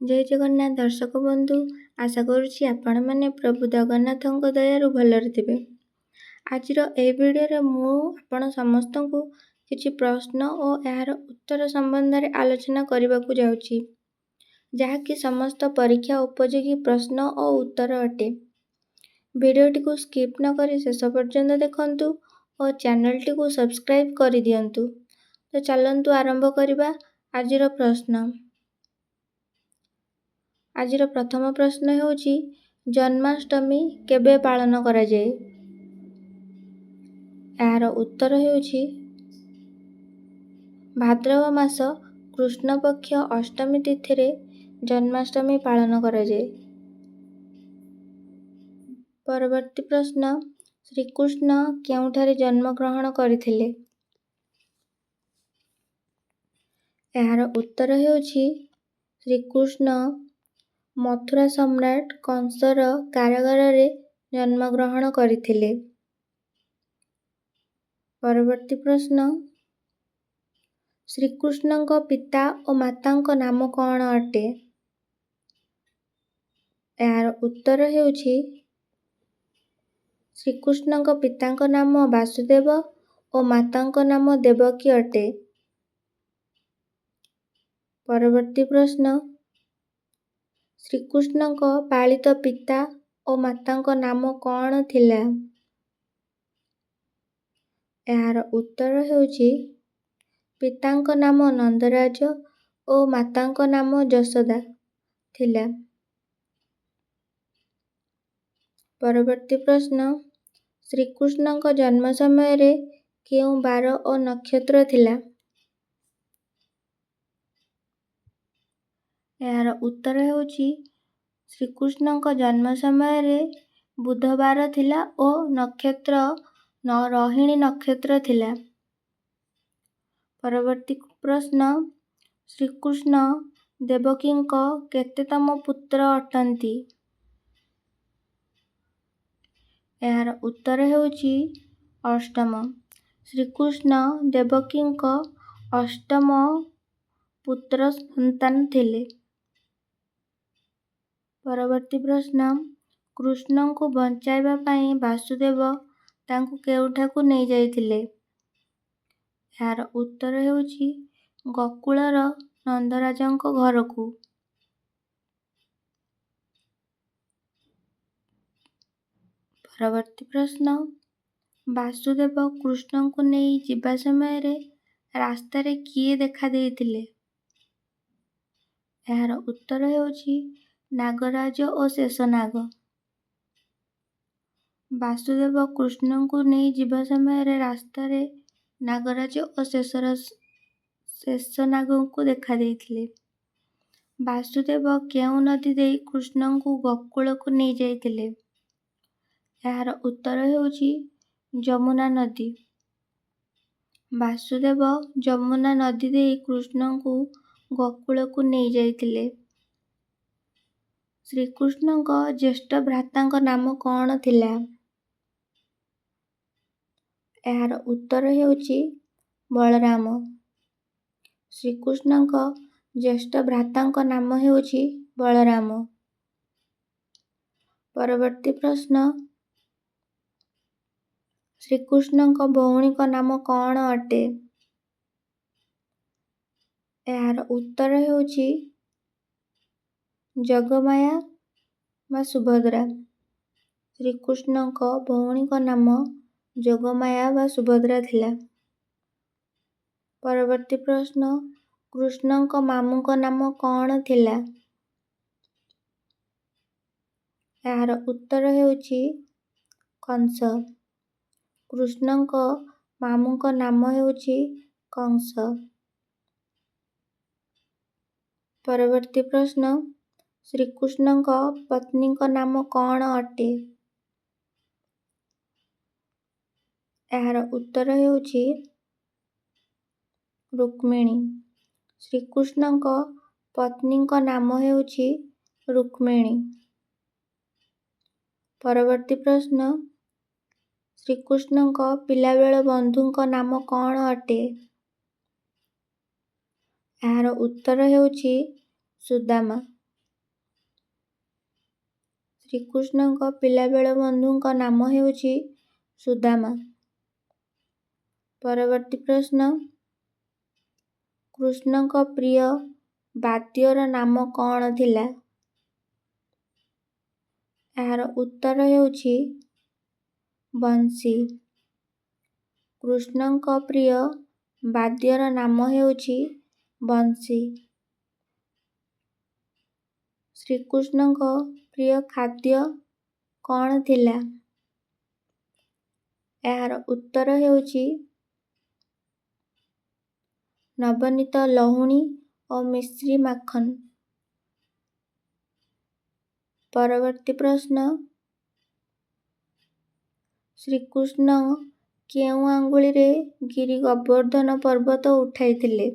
ଜୟ ଜଗନ୍ନାଥ ଦର୍ଶକ ବନ୍ଧୁ, ଆଶା କରୁଛି ଆପଣମାନେ ପ୍ରଭୁ ଜଗନ୍ନାଥଙ୍କ ଦୟାରୁ ଭଲରେ ଥିବେ। ଆଜିର ଏହି ଭିଡ଼ିଓରେ ମୁଁ ଆପଣ ସମସ୍ତଙ୍କୁ କିଛି ପ୍ରଶ୍ନ ଓ ଏହାର ଉତ୍ତର ସମ୍ବନ୍ଧରେ ଆଲୋଚନା କରିବାକୁ ଯାଉଛି, ଯାହାକି ସମସ୍ତ ପରୀକ୍ଷା ଉପଯୋଗୀ ପ୍ରଶ୍ନ ଓ ଉତ୍ତର ଅଟେ। ଭିଡ଼ିଓଟିକୁ ସ୍କିପ୍ ନକରି ଶେଷ ପର୍ଯ୍ୟନ୍ତ ଦେଖନ୍ତୁ ଓ ଚ୍ୟାନେଲଟିକୁ ସବସ୍କ୍ରାଇବ୍ କରିଦିଅନ୍ତୁ। ତ ଚାଲନ୍ତୁ ଆରମ୍ଭ କରିବା ଆଜିର ପ୍ରଶ୍ନ। ଆଜିର ପ୍ରଥମ ପ୍ରଶ୍ନ ହେଉଛି, ଜନ୍ମାଷ୍ଟମୀ କେବେ ପାଳନ କରାଯାଏ? ଏହାର ଉତ୍ତର ହେଉଛି ଭାଦ୍ରବ ମାସ କୃଷ୍ଣପକ୍ଷ ଅଷ୍ଟମୀ ତିଥିରେ ଜନ୍ମାଷ୍ଟମୀ ପାଳନ କରାଯାଏ। ପରବର୍ତ୍ତୀ ପ୍ରଶ୍ନ, ଶ୍ରୀକୃଷ୍ଣ କେଉଁଠାରେ ଜନ୍ମଗ୍ରହଣ କରିଥିଲେ? ଏହାର ଉତ୍ତର ହେଉଛି ଶ୍ରୀକୃଷ୍ଣ ମଥୁରା ସମ୍ରାଟ କଂସର କାରାଗାରରେ ଜନ୍ମଗ୍ରହଣ କରିଥିଲେ। ପରବର୍ତ୍ତୀ ପ୍ରଶ୍ନ, ଶ୍ରୀକୃଷ୍ଣଙ୍କ ପିତା ଓ ମାତାଙ୍କ ନାମ କ'ଣ ଅଟେ? ଏହାର ଉତ୍ତର ହେଉଛି ଶ୍ରୀକୃଷ୍ଣଙ୍କ ପିତାଙ୍କ ନାମ ବାସୁଦେବ ଓ ମାତାଙ୍କ ନାମ ଦେବକୀ ଅଟେ। ପରବର୍ତ୍ତୀ ପ୍ରଶ୍ନ, ଶ୍ରୀକୃଷ୍ଣଙ୍କ ପାଳିତ ପିତା ଓ ମାତାଙ୍କ ନାମ କ'ଣ ଥିଲା? ଏହାର ଉତ୍ତର ହେଉଛି ପିତାଙ୍କ ନାମ ନନ୍ଦରାଜ ଓ ମାତାଙ୍କ ନାମ ଯଶୋଦା ଥିଲା। ପରବର୍ତ୍ତୀ ପ୍ରଶ୍ନ, ଶ୍ରୀକୃଷ୍ଣଙ୍କ ଜନ୍ମ ସମୟରେ କେଉଁ ବାର ଓ ନକ୍ଷତ୍ର ଥିଲା? ଏହାର ଉତ୍ତର ହେଉଛି ଶ୍ରୀକୃଷ୍ଣଙ୍କ ଜନ୍ମ ସମୟରେ ବୁଧବାର ଥିଲା ଓ ନକ୍ଷତ୍ର ରୋହିଣୀ ନକ୍ଷତ୍ର ଥିଲା। ପରବର୍ତ୍ତୀ ପ୍ରଶ୍ନ, ଶ୍ରୀକୃଷ୍ଣ ଦେବକୀଙ୍କ କେତେତମ ପୁତ୍ର ଅଟନ୍ତି? ଏହାର ଉତ୍ତର ହେଉଛି ଅଷ୍ଟମ। ଶ୍ରୀକୃଷ୍ଣ ଦେବକୀଙ୍କ ଅଷ୍ଟମ ପୁତ୍ର ସନ୍ତାନ ଥିଲେ। ପରବର୍ତ୍ତୀ ପ୍ରଶ୍ନ, କୃଷ୍ଣଙ୍କୁ ବଞ୍ଚାଇବା ପାଇଁ ବାସୁଦେବ ତାଙ୍କୁ କେଉଁଠାକୁ ନେଇଯାଇଥିଲେ? ଏହାର ଉତ୍ତର ହେଉଛି ଗୋକୁଳର ନନ୍ଦରାଜଙ୍କ ଘରକୁ। ପରବର୍ତ୍ତୀ ପ୍ରଶ୍ନ, ବାସୁଦେବ କୃଷ୍ଣଙ୍କୁ ନେଇ ଯିବା ସମୟରେ ରାସ୍ତାରେ କିଏ ଦେଖା ଦେଇଥିଲେ? ଏହାର ଉତ୍ତର ହେଉଛି ନାଗରାଜ ଓ ଶେଷନାଗ। ବାସୁଦେବ କୃଷ୍ଣଙ୍କୁ ନେଇ ଯିବା ସମୟରେ ରାସ୍ତାରେ ନାଗରାଜ ଓ ଶେଷନାଗଙ୍କୁ ଦେଖା ଦେଇଥିଲେ। ବାସୁଦେବ କେଉଁ ନଦୀ ଦେଇ କୃଷ୍ଣଙ୍କୁ ଗୋକୁଳକୁ ନେଇଯାଇଥିଲେ? ଏହାର ଉତ୍ତର ହେଉଛି ଯମୁନା ନଦୀ। ବାସୁଦେବ ଯମୁନା ନଦୀ ଦେଇ କୃଷ୍ଣଙ୍କୁ ଗୋକୁଳକୁ ନେଇଯାଇଥିଲେ। ଶ୍ରୀକୃଷ୍ଣଙ୍କ ଜ୍ୟେଷ୍ଠ ଭ୍ରାତାଙ୍କ ନାମ କ'ଣ ଥିଲା? ଏହାର ଉତ୍ତର ହେଉଛି ବଳରାମ। ଶ୍ରୀକୃଷ୍ଣଙ୍କ ଜ୍ୟେଷ୍ଠ ଭ୍ରାତାଙ୍କ ନାମ ହେଉଛି ବଳରାମ। ପରବର୍ତ୍ତୀ ପ୍ରଶ୍ନ, ଶ୍ରୀକୃଷ୍ଣଙ୍କ ଭଉଣୀଙ୍କ ନାମ କ'ଣ ଅଟେ? ଏହାର ଉତ୍ତର ହେଉଛି ଯୋଗମାୟା ବା ସୁଭଦ୍ରା। ଶ୍ରୀକୃଷ୍ଣଙ୍କ ଭଉଣୀଙ୍କ ନାମ ଯୋଗମାୟା ବା ସୁଭଦ୍ରା ଥିଲା। ପରବର୍ତ୍ତୀ ପ୍ରଶ୍ନ, କୃଷ୍ଣଙ୍କ ମାମୁଁଙ୍କ ନାମ କ'ଣ ଥିଲା? ଏହାର ଉତ୍ତର ହେଉଛି କଂସ। କୃଷ୍ଣଙ୍କ ମାମୁଁଙ୍କ ନାମ ହେଉଛି କଂସ। ପରବର୍ତ୍ତୀ ପ୍ରଶ୍ନ, ଶ୍ରୀକୃଷ୍ଣଙ୍କ ପତ୍ନୀଙ୍କ ନାମ କ'ଣ ଅଟେ? ଏହାର ଉତ୍ତର ହେଉଛି ରୁକ୍ମିଣୀ। ଶ୍ରୀକୃଷ୍ଣଙ୍କ ପତ୍ନୀଙ୍କ ନାମ ହେଉଛି ରୁକ୍ମିଣୀ। ପରବର୍ତ୍ତୀ ପ୍ରଶ୍ନ, ଶ୍ରୀକୃଷ୍ଣଙ୍କ ପିଲାବେଳ ବନ୍ଧୁଙ୍କ ନାମ କ'ଣ ଅଟେ? ଏହାର ଉତ୍ତର ହେଉଛି ସୁଦାମା। ଶ୍ରୀକୃଷ୍ଣଙ୍କ ପିଲାବେଳ ବନ୍ଧୁଙ୍କ ନାମ ହେଉଛି ସୁଦାମା। ପରବର୍ତ୍ତୀ ପ୍ରଶ୍ନ, କୃଷ୍ଣଙ୍କ ପ୍ରିୟ ବାଦ୍ୟର ନାମ କ'ଣ ଥିଲା? ଏହାର ଉତ୍ତର ହେଉଛି ବଂଶୀ। କୃଷ୍ଣଙ୍କ ପ୍ରିୟ ବାଦ୍ୟର ନାମ ହେଉଛି ବଂଶୀ। ଶ୍ରୀକୃଷ୍ଣଙ୍କ ପ୍ରିୟ ଖାଦ୍ୟ କ'ଣ ଥିଲା? ଏହାର ଉତ୍ତର ହେଉଛି ନବନୀତ ଲହୁଣୀ ଓ ମିଶ୍ରି ମାଖନ। ପରବର୍ତ୍ତୀ ପ୍ରଶ୍ନ, ଶ୍ରୀକୃଷ୍ଣ କେଉଁ ଆଙ୍ଗୁଳିରେ ଗିରି ଗୋବର୍ଦ୍ଧନ ପର୍ବତ ଉଠାଇଥିଲେ?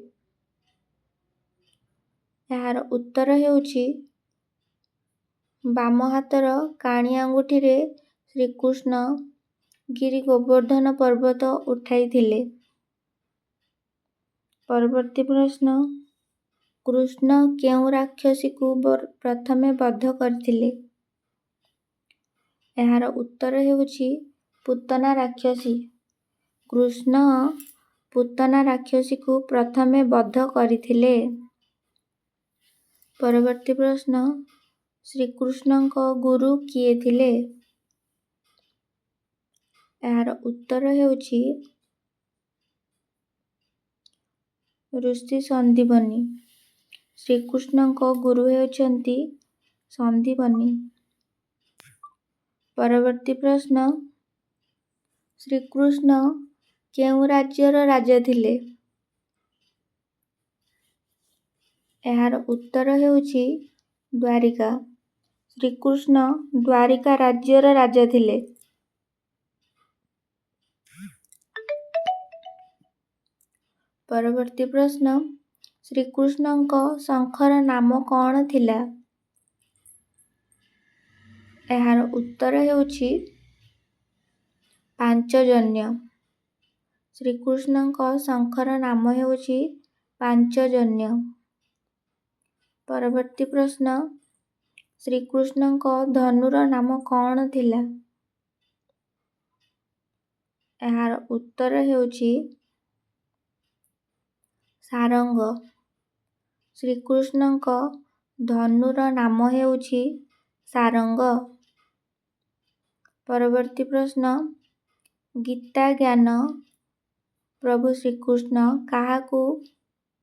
ଏହାର ଉତ୍ତର ହେଉଛି ବାମ ହାତର କାଣି ଆଙ୍ଗୁଠିରେ ଶ୍ରୀକୃଷ୍ଣ ଗିରି ଗୋବର୍ଦ୍ଧନ ପର୍ବତ ଉଠାଇଥିଲେ। ପରବର୍ତ୍ତୀ ପ୍ରଶ୍ନ, କୃଷ୍ଣ କେଉଁ ରାକ୍ଷସୀକୁ ପ୍ରଥମେ ବଧ କରିଥିଲେ? ଏହାର ଉତ୍ତର ହେଉଛି ପୂତନା ରାକ୍ଷସୀ। କୃଷ୍ଣ ପୂତନା ରାକ୍ଷସୀକୁ ପ୍ରଥମେ ବଧ କରିଥିଲେ। ପରବର୍ତ୍ତୀ ପ୍ରଶ୍ନ, ଶ୍ରୀକୃଷ୍ଣଙ୍କ ଗୁରୁ କିଏ ଥିଲେ? ଏହାର ଉତ୍ତର ହେଉଛି ଋଷି ସନ୍ଦୀପନି। ଶ୍ରୀକୃଷ୍ଣଙ୍କ ଗୁରୁ ହେଉଛନ୍ତି ସନ୍ଦୀପନି। ପରବର୍ତ୍ତୀ ପ୍ରଶ୍ନ, ଶ୍ରୀକୃଷ୍ଣ କେଉଁ ରାଜ୍ୟର ରାଜା ଥିଲେ? ଏହାର ଉତ୍ତର ହେଉଛି ଦ୍ୱାରିକା। ଶ୍ରୀକୃଷ୍ଣ ଦ୍ୱାରିକା ରାଜ୍ୟର ରାଜା ଥିଲେ। ପରବର୍ତ୍ତୀ ପ୍ରଶ୍ନ, ଶ୍ରୀକୃଷ୍ଣଙ୍କ ଶଙ୍ଖର ନାମ କ'ଣ ଥିଲା? ଏହାର ଉତ୍ତର ହେଉଛି ପାଞ୍ଚଜନ୍ୟ। ଶ୍ରୀକୃଷ୍ଣଙ୍କ ଶଙ୍ଖର ନାମ ହେଉଛି ପାଞ୍ଚଜନ୍ୟ। ପରବର୍ତ୍ତୀ ପ୍ରଶ୍ନ, ଶ୍ରୀକୃଷ୍ଣଙ୍କ ଧନୁର ନାମ କ'ଣ ଥିଲା? ଏହାର ଉତ୍ତର ହେଉଛି ସାରଙ୍ଗ। ଶ୍ରୀକୃଷ୍ଣଙ୍କ ଧନୁର ନାମ ହେଉଛି ସାରଙ୍ଗ। ପରବର୍ତ୍ତୀ ପ୍ରଶ୍ନ, ଗୀତା ଜ୍ଞାନ ପ୍ରଭୁ ଶ୍ରୀକୃଷ୍ଣ କାହାକୁ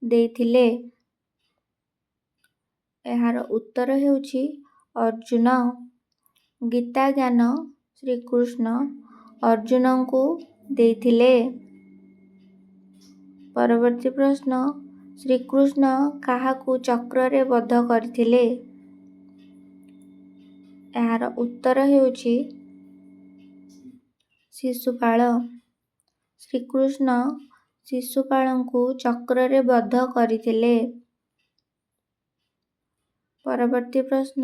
ଦେଇଥିଲେ? ଏହାର ଉତ୍ତର ହେଉଛି ଅର୍ଜୁନ। ଗୀତା ଜ୍ଞାନ ଶ୍ରୀକୃଷ୍ଣ ଅର୍ଜୁନଙ୍କୁ ଦେଇଥିଲେ। ପରବର୍ତ୍ତୀ ପ୍ରଶ୍ନ, ଶ୍ରୀକୃଷ୍ଣ କାହାକୁ ଚକ୍ରରେ ବଧ କରିଥିଲେ? ଏହାର ଉତ୍ତର ହେଉଛି ଶିଶୁପାଳ। ଶ୍ରୀକୃଷ୍ଣ ଶିଶୁପାଳଙ୍କୁ ଚକ୍ରରେ ବଧ କରିଥିଲେ। ପରବର୍ତ୍ତୀ ପ୍ରଶ୍ନ,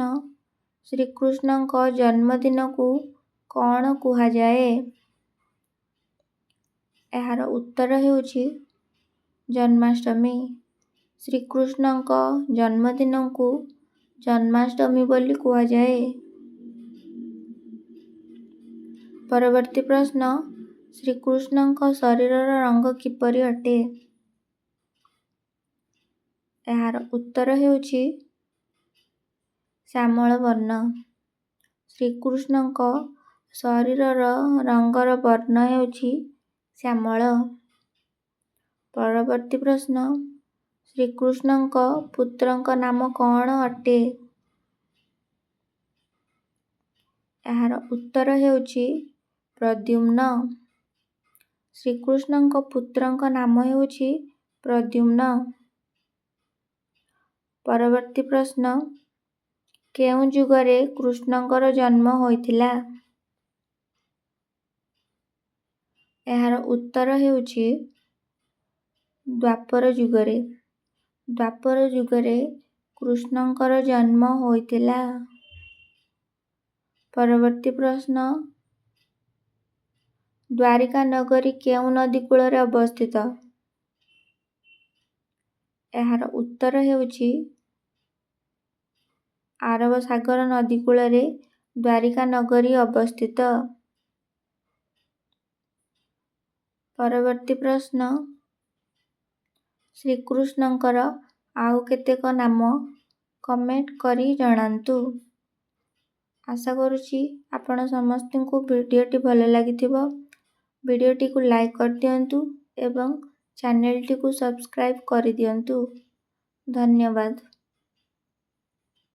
ଶ୍ରୀକୃଷ୍ଣଙ୍କ ଜନ୍ମଦିନକୁ କ'ଣ କୁହାଯାଏ? ଏହାର ଉତ୍ତର ହେଉଛି ଜନ୍ମାଷ୍ଟମୀ। ଶ୍ରୀକୃଷ୍ଣଙ୍କ ଜନ୍ମଦିନକୁ ଜନ୍ମାଷ୍ଟମୀ ବୋଲି କୁହାଯାଏ। ପରବର୍ତ୍ତୀ ପ୍ରଶ୍ନ, ଶ୍ରୀକୃଷ୍ଣଙ୍କ ଶରୀରର ରଙ୍ଗ କିପରି ଅଟେ? ଏହାର ଉତ୍ତର ହେଉଛି ଶ୍ୟାମଳ ବର୍ଣ୍ଣ। ଶ୍ରୀକୃଷ୍ଣଙ୍କ ଶରୀରର ରଙ୍ଗର ବର୍ଣ୍ଣ ହେଉଛି ଶ୍ୟାମଳ। ପରବର୍ତ୍ତୀ ପ୍ରଶ୍ନ, ଶ୍ରୀକୃଷ୍ଣଙ୍କ ପୁତ୍ରଙ୍କ ନାମ କ'ଣ ଅଟେ? ଏହାର ଉତ୍ତର ହେଉଛି ପ୍ରଦ୍ୟୁମ୍ନ। ଶ୍ରୀକୃଷ୍ଣଙ୍କ ପୁତ୍ରଙ୍କ ନାମ ହେଉଛି ପ୍ରଦ୍ୟୁମ୍ନ। ପରବର୍ତ୍ତୀ ପ୍ରଶ୍ନ, କେଉଁ ଯୁଗରେ କୃଷ୍ଣଙ୍କର ଜନ୍ମ ହୋଇଥିଲା? ଏହାର ଉତ୍ତର ହେଉଛି ଦ୍ୱାପର ଯୁଗରେ। ଦ୍ୱାପର ଯୁଗରେ କୃଷ୍ଣଙ୍କର ଜନ୍ମ ହୋଇଥିଲା। ପରବର୍ତ୍ତୀ ପ୍ରଶ୍ନ, ଦ୍ୱାରିକା ନଗରୀ କେଉଁ ନଦୀ କୂଳରେ ଅବସ୍ଥିତ? ଏହାର ଉତ୍ତର ହେଉଛି ଆରବ ସାଗର ନଦୀ କୂଳରେ ଦ୍ୱାରିକା ନଗରୀ ଅବସ୍ଥିତ? ପରବର୍ତ୍ତୀ ପ୍ରଶ୍ନ, ଶ୍ରୀକୃଷ୍ଣଙ୍କର ଆଉ କେତେକ ନାମ କମେଣ୍ଟ କରି ଜଣାନ୍ତୁ। ଆଶା କରୁଛି ଆପଣ ସମସ୍ତଙ୍କୁ ଭିଡ଼ିଓଟି ଭଲ ଲାଗିଥିବ। ଭିଡ଼ିଓଟିକୁ ଲାଇକ୍ କରିଦିଅନ୍ତୁ ଏବଂ ଚ୍ୟାନେଲଟିକୁ ସବସ୍କ୍ରାଇବ୍ କରିଦିଅନ୍ତୁ। ଧନ୍ୟବାଦ।